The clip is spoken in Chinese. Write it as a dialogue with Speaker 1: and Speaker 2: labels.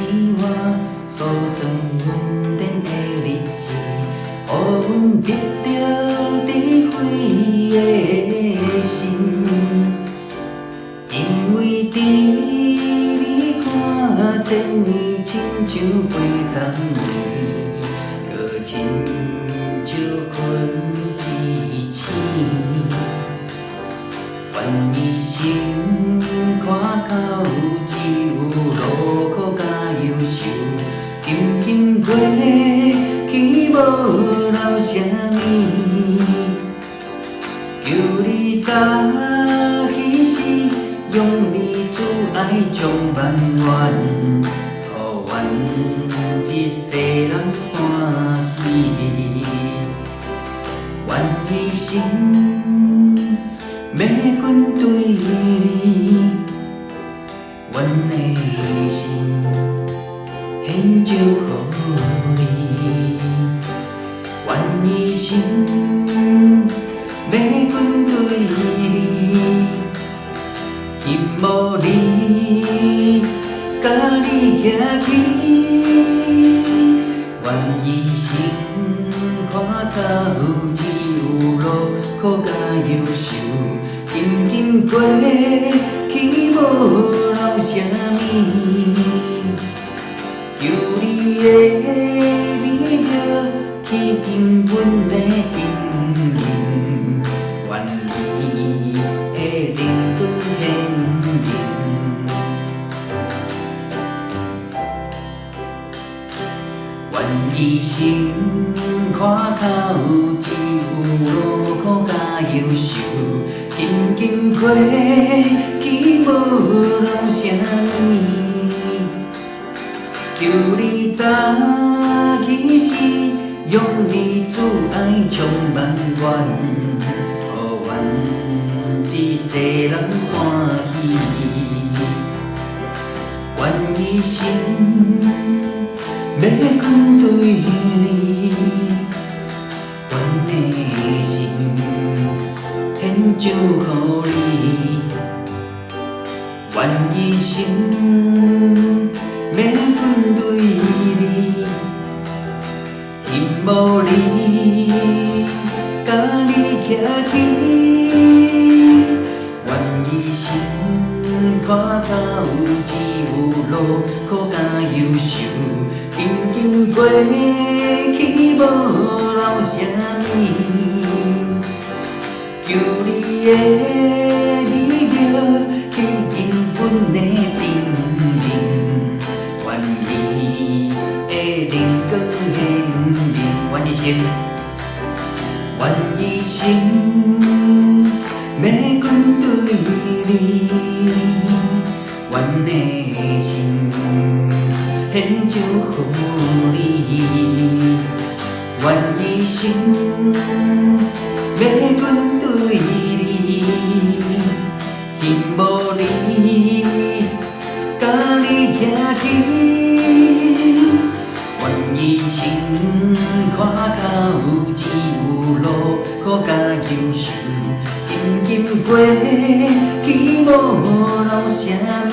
Speaker 1: 是我所算稳定的日子，予阮得到智慧的心。因为伫你看千年，亲像800年，搁亲像困一醒。愿一生看到只有路苦甲忧愁，今今过去无留啥物，求你早起时，用你慈爱将万缘，予阮一世人欢喜，愿一生要滚对你，阮的心献祝予你，愿一生要滚对你，希望你甲你行去，愿一生看到只有路苦甲忧愁。今今过去无留啥物，求你的美妙去引阮的定面，愿你的灵光显明，愿一生看到只有路苦甲忧愁。今今过去无留啥物，求你早起时，用你慈爱充万缘，予阮一世人欢喜，愿一生要滚对你，阮的心献祝予你，愿一生要滚对你，希望你甲你行去，愿一生看到只有路苦甲忧愁。今今过去无留啥物，求你的美妙去引阮的定面，愿你的灵光显明，愿一生，愿一生要滚对你，阮的心献祝予你，愿一生要滚对你，希望你甲你行去，愿一生看到只有路苦甲忧愁。今今过去无留啥物。